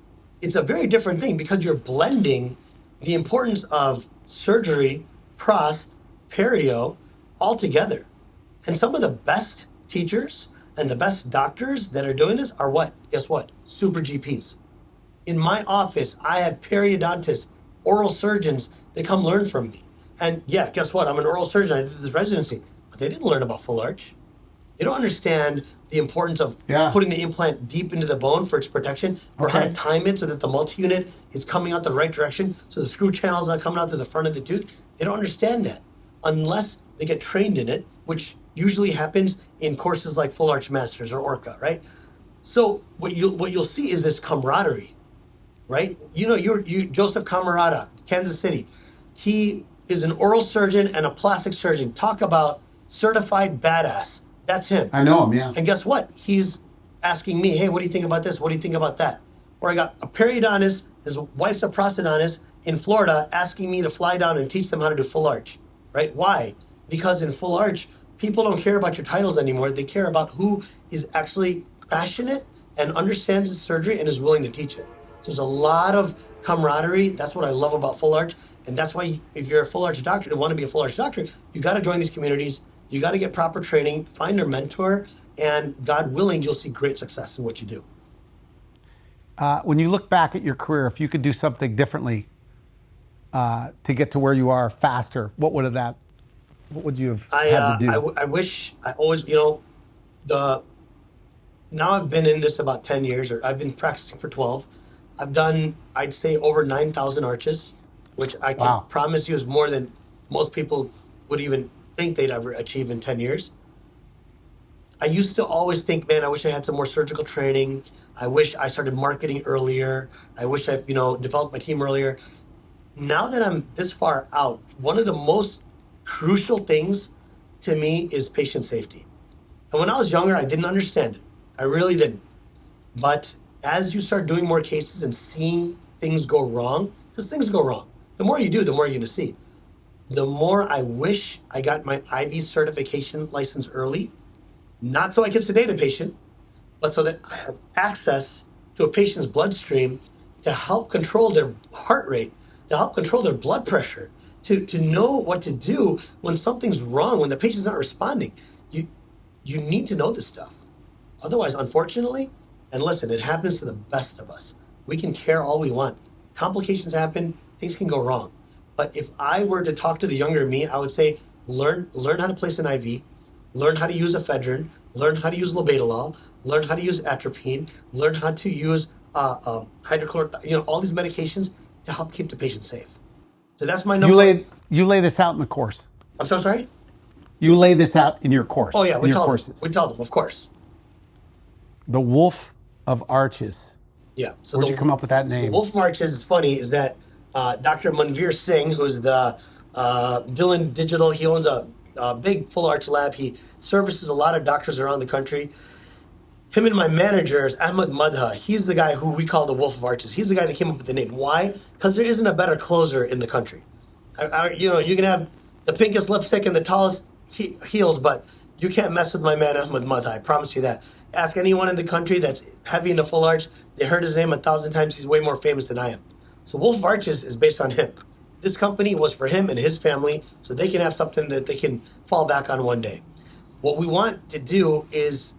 it's a very different thing, because you're blending the importance of surgery, prost, perio, all together. And some of the best teachers and the best doctors that are doing this are what? Guess what? Super GPs. in my office, I have periodontists, oral surgeons that come learn from me. And yeah, guess what? I'm an oral surgeon. I did this residency, but they didn't learn about full arch. They don't understand the importance of putting the implant deep into the bone for its protection, or how to time it so that the multi-unit is coming out the right direction, so the screw channel is not coming out to the front of the tooth. They don't understand that unless they get trained in it, which usually happens in courses like Full Arch Masters or Orca, right? So what you'll see is this camaraderie, right? You know, you Joseph Camarada, Kansas City. He is an oral surgeon and a plastic surgeon. Talk about certified badass. That's him. I know him, yeah. And guess what? He's asking me, hey, what do you think about this? What do you think about that? Or I got a periodontist, his wife's a prosthodontist in Florida, asking me to fly down and teach them how to do full arch, right? Why? Because in full arch, people don't care about your titles anymore. They care about who is actually passionate and understands the surgery and is willing to teach it. So there's a lot of camaraderie. That's what I love about full arch. And that's why if you're a full arch doctor and want to be a full arch doctor, you got to join these communities. You got to get proper training, find a mentor, and God willing, you'll see great success in what you do. When you look back at your career, if you could do something differently to get to where you are faster, what would you have had to do? I wish I always, now I've been in this about 10 years, or I've been practicing for 12. I've done, I'd say, over 9,000 arches, which I can promise you is more than most people would even think they'd ever achieve in 10 years. I used to always think, man, I wish I had some more surgical training. I wish I started marketing earlier. I wish I, developed my team earlier. Now that I'm this far out, one of the most crucial things to me is patient safety. And when I was younger, I didn't understand it. I really didn't. But as you start doing more cases and seeing things go wrong, because things go wrong, the more you do, the more you're going to see. The more I wish I got my IV certification license early, not so I could sedate a patient, but so that I have access to a patient's bloodstream to help control their heart rate, to help control their blood pressure, to know what to do when something's wrong, when the patient's not responding. You need to know this stuff. Otherwise, unfortunately, and listen, it happens to the best of us. We can care all we want. Complications happen, things can go wrong. But if I were to talk to the younger me, I would say, learn how to place an IV, learn how to use ephedrine, learn how to use labetalol, learn how to use atropine, learn how to use hydrochloric, all these medications to help keep the patient safe. So that's my number. You lay this out in the course. I'm so sorry? You lay this out in your course. Oh yeah, we tell them, of course. The Wolf of Arches. Yeah. So where'd you come up with that name? The Wolf of Arches is funny, is that Dr. Manveer Singh, who's the Dylan Digital, he owns a big full arch lab. He services a lot of doctors around the country. Him and my manager is Ahmed Madha. He's the guy who we call the Wolf of Arches. He's the guy that came up with the name. Why? Because there isn't a better closer in the country. You can have the pinkest lipstick and the tallest heels, but you can't mess with my man Ahmed Madha. I promise you that. Ask anyone in the country that's heavy into full arch. They heard his name 1,000 times. He's way more famous than I am. So Wolf of Arches is based on him. This company was for him and his family, so they can have something that they can fall back on one day. What we wanted to do is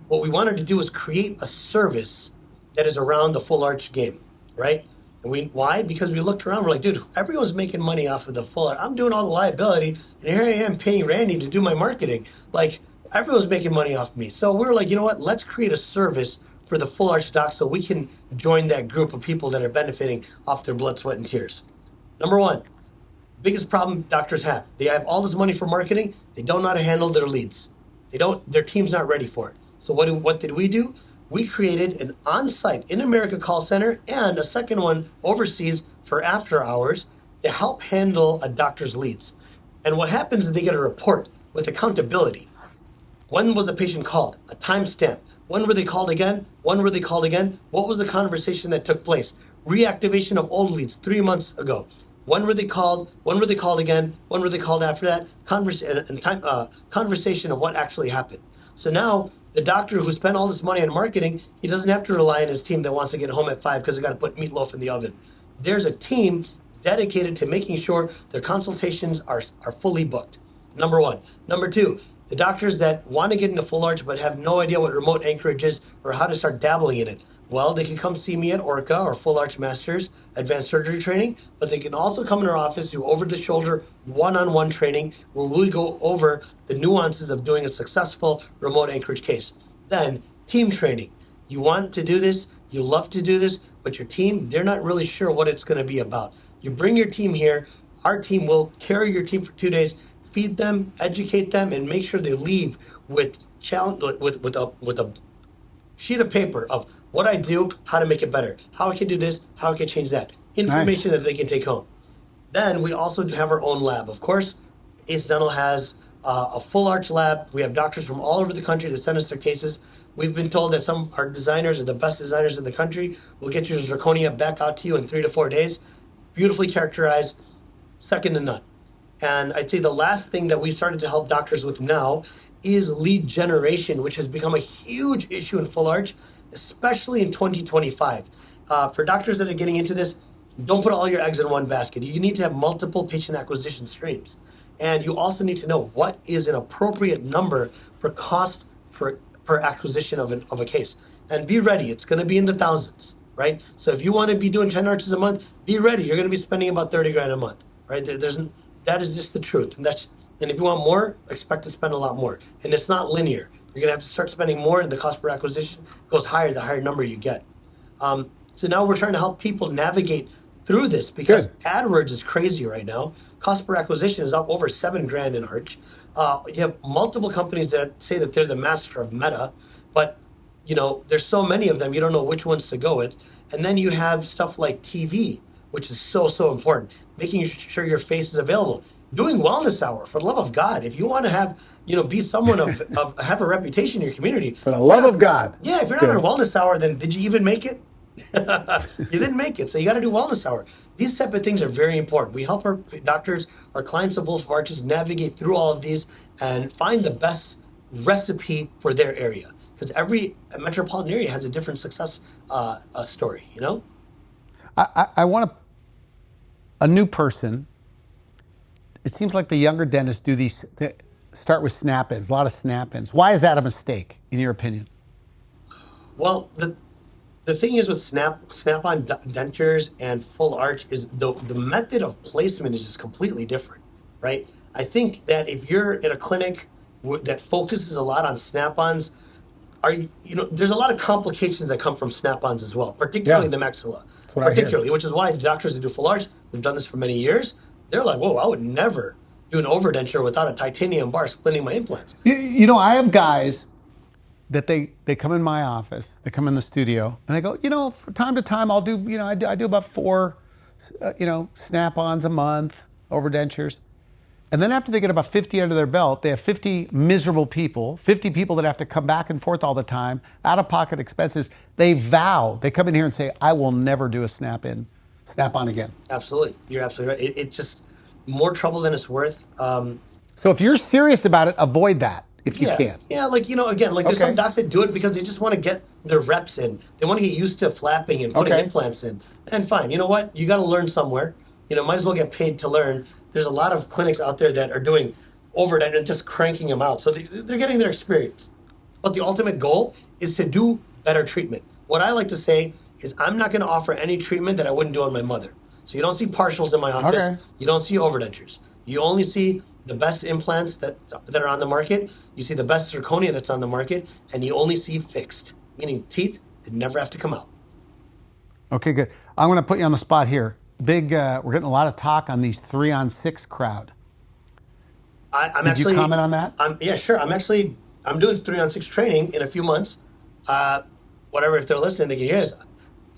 create a service that is around the full arch game, right? And why? Because we looked around, we're like, dude, everyone's making money off of the full arch. I'm doing all the liability, and here I am paying Randy to do my marketing. Like, everyone's making money off me. So we were like, you know what? Let's create a service for the full arch docs so we can join that group of people that are benefiting off their blood, sweat, and tears. Number one, biggest problem doctors have. They have all this money for marketing. They don't know how to handle their leads. Their team's not ready for it. So what did we do? We created an on-site in America call center and a second one overseas for after hours to help handle a doctor's leads. And what happens is they get a report with accountability. When was a patient called? A timestamp. When were they called again? When were they called again? What was the conversation that took place? Reactivation of old leads 3 months ago. When were they called? When were they called again? When were they called after that? Conversation of what actually happened. So now the doctor who spent all this money on marketing, he doesn't have to rely on his team that wants to get home at 5 because they got to put meatloaf in the oven. There's a team dedicated to making sure their consultations are fully booked. Number one. Number two, the doctors that want to get into full arch but have no idea what remote anchorage is or how to start dabbling in it. Well, they can come see me at Orca or Full Arch Masters Advanced Surgery Training, but they can also come in our office, do over-the-shoulder one-on-one training where we go over the nuances of doing a successful remote anchorage case. Then team training. You want to do this, you love to do this, but your team, they're not really sure what it's going to be about. You bring your team here, our team will carry your team for 2 days, feed them, educate them, and make sure they leave with a sheet of paper of what I do, how to make it better, how I can do this, how I can change that. Information that they can take home. Then we also have our own lab. Of course, Ace Dental has a full arch lab. We have doctors from all over the country that send us their cases. We've been told that some our designers are the best designers in the country. We'll get your zirconia back out to you in 3 to 4 days. Beautifully characterized, second to none. And I'd say the last thing that we started to help doctors with now is lead generation, which has become a huge issue in full arch, especially in 2025. For doctors that are getting into this, don't put all your eggs in one basket. You need to have multiple patient acquisition streams. And you also need to know what is an appropriate number for cost per acquisition of a case. And be ready, it's going to be in the thousands, right? So if you want to be doing 10 arches a month, be ready. You're going to be spending about 30 grand a month, right? That is just the truth. And if you want more, expect to spend a lot more. And it's not linear. You're going to have to start spending more, and the cost per acquisition goes higher the higher number you get. So now we're trying to help people navigate through this because AdWords is crazy right now. Cost per acquisition is up over 7 grand in Arch. You have multiple companies that say that they're the master of meta, but there's so many of them, you don't know which ones to go with. And then you have stuff like TV, which is so important. Making sure your face is available. Doing wellness hour, for the love of God. If you want to have, be someone of have a reputation in your community. For the love of God. Yeah, if you're not on a wellness hour, then did you even make it? You didn't make it, so you got to do wellness hour. These type of things are very important. We help our doctors, our clients of Wolf of Arches navigate through all of these and find the best recipe for their area. Because every metropolitan area has a different success story, I want a new person. It seems like the younger dentists do these, start with snap-ins, a lot of snap-ins. Why is that a mistake, in your opinion? Well, the thing is with snap-on dentures and full arch is the method of placement is just completely different, right? I think that if you're in a clinic that focuses a lot on snap-ons, there's a lot of complications that come from snap-ons as well, particularly the maxilla. Which is why the doctors that do full arch, we've done this for many years, they're like, whoa, I would never do an overdenture without a titanium bar splitting my implants. I have guys that they come in my office, they come in the studio, and they go, from time to time I'll do, I do about 4, snap-ons a month, overdentures. And then after they get about 50 under their belt, they have 50 miserable people, 50 people that have to come back and forth all the time, out-of-pocket expenses. They come in here and say, I will never do a snap-on again. Absolutely. You're absolutely right. It's just more trouble than it's worth. So if you're serious about it, avoid that if you can. Yeah, there's some docs that do it because they just want to get their reps in. They want to get used to flapping and putting implants in. And fine, you know what? You got to learn somewhere. Might as well get paid to learn. There's a lot of clinics out there that are doing overdent and just cranking them out. So they're getting their experience. But the ultimate goal is to do better treatment. What I like to say is I'm not going to offer any treatment that I wouldn't do on my mother. So you don't see partials in my office. Okay. You don't see overdentures. You only see the best implants that are on the market. You see the best zirconia that's on the market. And you only see fixed, meaning teeth that never have to come out. Okay, good. I'm going to put you on the spot here. We're getting a lot of talk on these 3-on-6 crowd. Did you comment on that? Yeah, sure. I'm doing 3-on-6 training in a few months. Whatever, if they're listening, they can hear this.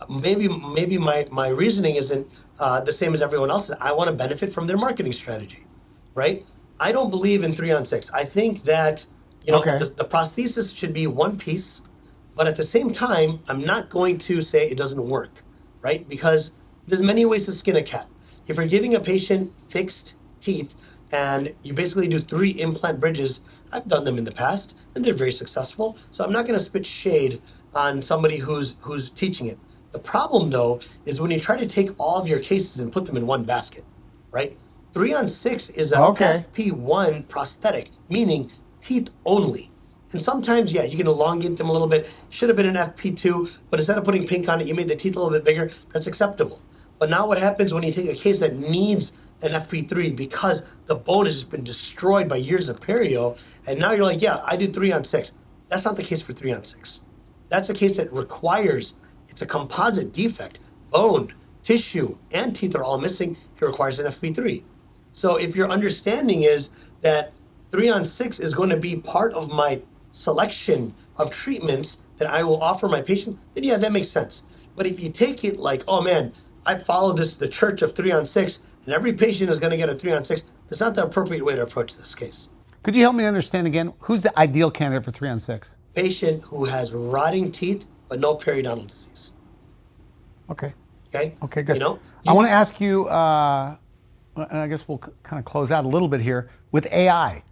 Maybe my reasoning isn't the same as everyone else's. I want to benefit from their marketing strategy, right? I don't believe in 3-on-6. I think that the prosthesis should be one piece, but at the same time, I'm not going to say it doesn't work, right? Because there's many ways to skin a cat. If you're giving a patient fixed teeth and you basically do 3 implant bridges, I've done them in the past and they're very successful. So I'm not going to spit shade on somebody who's teaching it. The problem though is when you try to take all of your cases and put them in one basket, right? 3-on-6 is a FP1 prosthetic, meaning teeth only. And sometimes, yeah, you can elongate them a little bit. Should have been an FP2, but instead of putting pink on it, you made the teeth a little bit bigger. That's acceptable. But now what happens when you take a case that needs an FP3 because the bone has just been destroyed by years of perio, and now you're like, yeah, I do 3-on-6. That's not the case for 3-on-6. That's a case that requires, it's a composite defect. Bone, tissue, and teeth are all missing. It requires an FP3. So if your understanding is that 3-on-6 is going to be part of my selection of treatments that I will offer my patient, then yeah, that makes sense. But if you take it like, oh man, I follow the church of 3-on-6, and every patient is going to get a 3-on-6, that's not the appropriate way to approach this case. Could you help me understand again, who's the ideal candidate for 3-on-6? Patient who has rotting teeth but no periodontal disease. Okay. Okay, good. I want to ask you, and I guess we'll kind of close out a little bit here, with AI.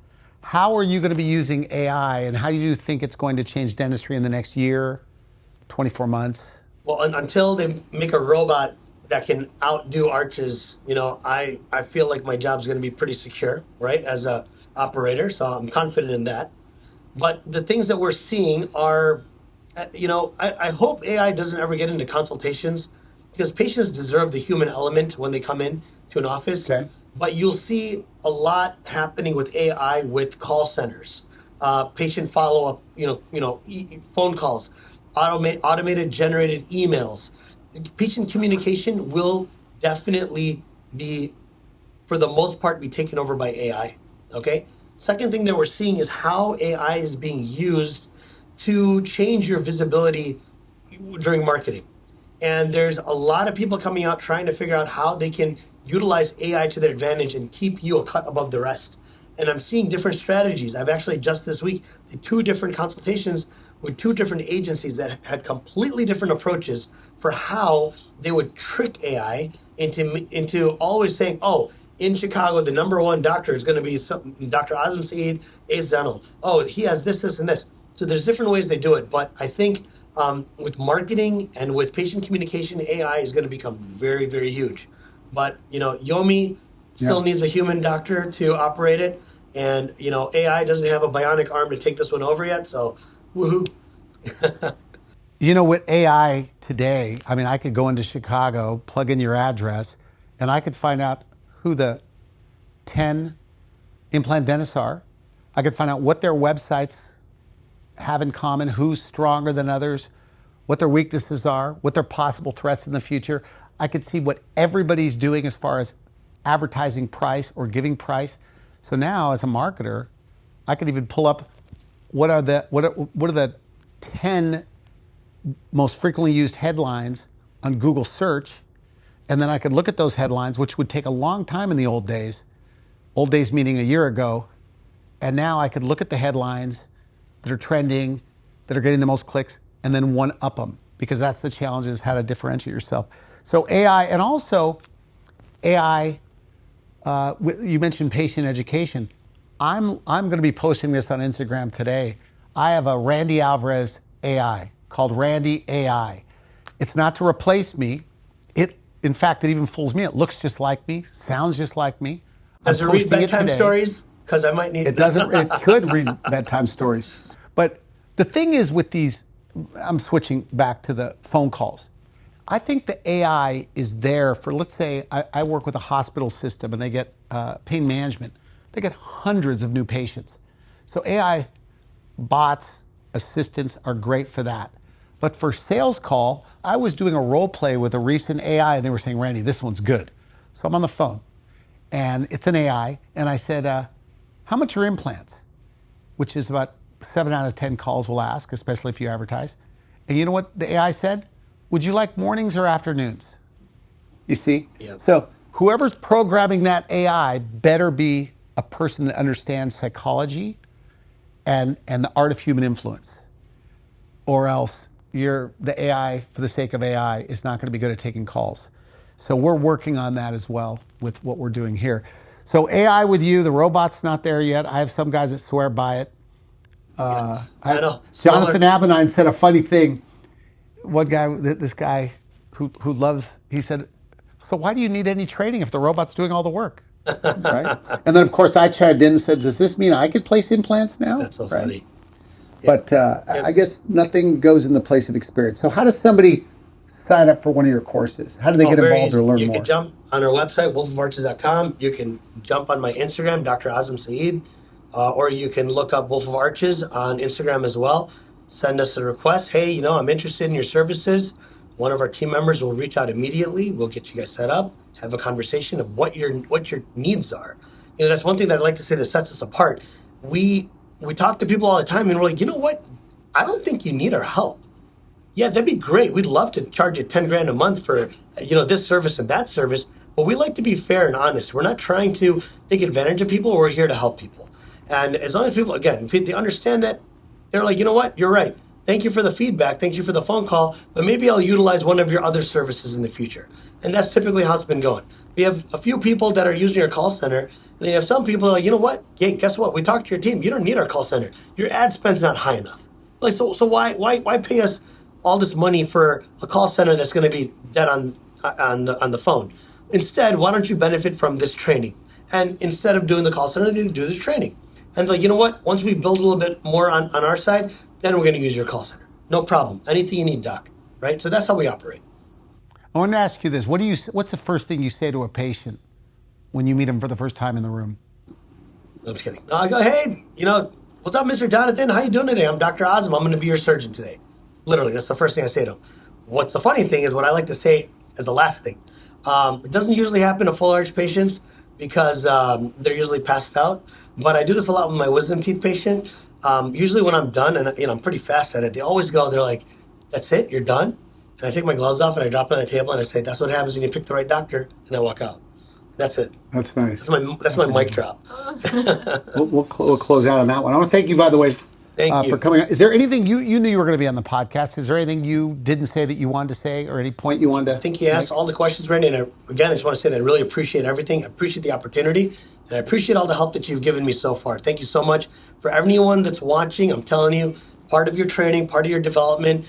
How are you going to be using AI, and how do you think it's going to change dentistry in the next year, 24 months? Well, until they make a robot that can outdo arches, I feel like my job's going to be pretty secure, right, as a operator, so I'm confident in that. But the things that we're seeing are, I hope AI doesn't ever get into consultations, because patients deserve the human element when they come in to an office. Okay. But you'll see a lot happening with AI with call centers, patient follow-up, phone calls, automated generated emails. Patient communication will definitely be, for the most part, be taken over by AI. Okay. Second thing that we're seeing is how AI is being used to change your visibility during marketing. And there's a lot of people coming out trying to figure out how they can utilize AI to their advantage and keep you a cut above the rest. And I'm seeing different strategies. I've actually just this week did 2 different consultations with 2 different agencies that had completely different approaches for how they would trick AI into always saying, oh, in Chicago, the #1 doctor is going to be Dr. Azam Saeed, Ace Dental. Oh, he has this, this, and this. So there's different ways they do it. But I think with marketing and with patient communication, AI is going to become very, very huge. But, Yomi still needs a human doctor to operate it. And, AI doesn't have a bionic arm to take this one over yet. So, woohoo. With AI today, I could go into Chicago, plug in your address, and I could find out who the 10 implant dentists are. I could find out what their websites have in common, who's stronger than others, what their weaknesses are, what their possible threats in the future. I could see what everybody's doing as far as advertising price or giving price. So now, as a marketer, I could even pull up what are the 10 most frequently used headlines on Google search, and then I could look at those headlines, which would take a long time in the old days meaning a year ago, and now I could look at the headlines that are trending, that are getting the most clicks, and then one-up them, because that's the challenge, is how to differentiate yourself. So AI, and also AI, you mentioned patient education. I'm going to be posting this on Instagram today. I have a Randy Alvarez AI called Randy AI. It's not to replace me. In fact, it even fools me. It looks just like me, sounds just like me. Does it read bedtime stories? Because I might need it. It could read bedtime stories. But the thing is with these, I'm switching back to the phone calls. I think the AI is there for, let's say, I work with a hospital system and they get pain management. They get hundreds of new patients. So AI bots, assistants are great for that. But for sales call, I was doing a role play with a recent AI and they were saying, Randy, this one's good. So I'm on the phone and it's an AI. And I said, how much are implants? Which is about 7 out of 10 calls will ask, especially if you advertise. And you know what the AI said? Would you like mornings or afternoons? You see? Yep. So whoever's programming that AI better be a person that understands psychology and the art of human influence. Or else the AI, for the sake of AI, is not going to be good at taking calls. So we're working on that as well with what we're doing here. So AI with you, the robot's not there yet. I have some guys that swear by it. I know. Jonathan Abenine said a funny thing. One guy, this guy who loves, he said, so why do you need any training if the robot's doing all the work? Right? And then, of course, I chimed in and said, does this mean I could place implants now? That's so funny. But I guess nothing goes in the place of experience. So how does somebody sign up for one of your courses? How do they get involved or learn more? You can jump on our website, wolfofarches.com. You can jump on my Instagram, Dr. Azam Saeed, or you can look up Wolf of Arches on Instagram as well. Send us a request. Hey, I'm interested in your services. One of our team members will reach out immediately. We'll get you guys set up, have a conversation of what your needs are. That's one thing that I'd like to say that sets us apart. We talk to people all the time, and we're like, you know what? I don't think you need our help. Yeah, that'd be great. We'd love to charge you 10 grand a month for, this service and that service. But we like to be fair and honest. We're not trying to take advantage of people. We're here to help people. And as long as people, again, they understand that, they're like, you know what? You're right. Thank you for the feedback. Thank you for the phone call. But maybe I'll utilize one of your other services in the future. And that's typically how it's been going. We have a few people that are using our call center. And then you have some people that are like, you know what? Hey, guess what? We talked to your team. You don't need our call center. Your ad spend's not high enough. Like, so why pay us all this money for a call center that's going to be dead on the phone? Instead, why don't you benefit from this training? And instead of doing the call center, they do the training. And like, you know what? Once we build a little bit more on our side, then we're going to use your call center. No problem. Anything you need, doc. Right? So that's how we operate. I want to ask you this. What's the first thing you say to a patient when you meet him for the first time in the room? I'm just kidding. No, I go, hey, what's up, Mr. Jonathan? How you doing today? I'm Dr. Azam. I'm going to be your surgeon today. Literally, that's the first thing I say to them. What's the funny thing is what I like to say as the last thing. It doesn't usually happen to full arch patients because they're usually passed out. But I do this a lot with my wisdom teeth patient. Usually when I'm done, and I'm pretty fast at it, they always go, they're like, that's it? You're done? And I take my gloves off and I drop it on the table and I say, that's what happens when you pick the right doctor. And I walk out. That's it. That's nice. That's my mic drop. We'll close out on that one. I want to thank you, by the way, Thank you for coming on. Is there anything you knew you were going to be on the podcast? Is there anything you didn't say that you wanted to say, or any point you wanted to? I think you asked all the questions, Randy. And I just want to say that I really appreciate everything. I appreciate the opportunity, and I appreciate all the help that you've given me so far. Thank you so much. For everyone that's watching, I'm telling you, part of your training, part of your development,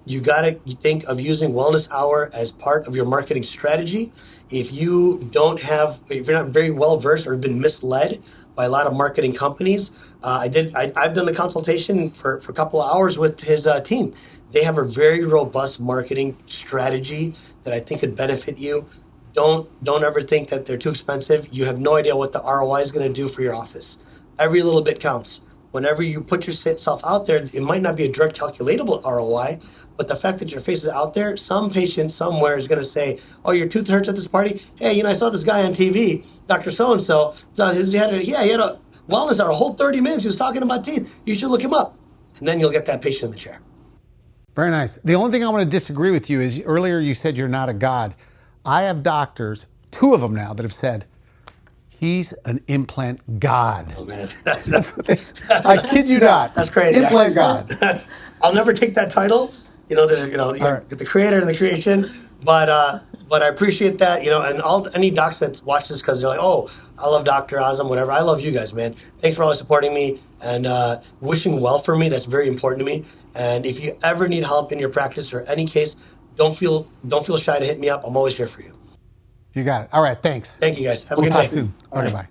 you got to think of using Wellness Hour as part of your marketing strategy. If you're not very well versed or have been misled by a lot of marketing companies, I've done a consultation for a couple of hours with his team. They have a very robust marketing strategy that I think could benefit you. Don't ever think that they're too expensive. You have no idea what the ROI is going to do for your office. Every little bit counts. Whenever you put yourself out there, it might not be a direct calculatable ROI, but the fact that your face is out there, some patient somewhere is going to say, oh, your tooth hurts at this party? Hey, I saw this guy on TV, Dr. So-and-so. He had a wellness hour, a whole 30 minutes. He was talking about teeth. You should look him up. And then you'll get that patient in the chair. Very nice. The only thing I want to disagree with you is earlier you said you're not a god. I have doctors, 2 of them now, that have said, he's an implant god. Oh, man. That's what they say. I kid you not. That's crazy. Implant god. I'll never take that title. The creator and the creation. But I appreciate that, and any docs that watch this because they're like, oh, I love Dr. Azam, whatever. I love you guys, man. Thanks for always supporting me and wishing well for me. That's very important to me. And if you ever need help in your practice or any case, don't feel shy to hit me up. I'm always here for you. You got it. All right, thanks. Thank you, guys. Have a We'll good day. talk soon. Okay, bye.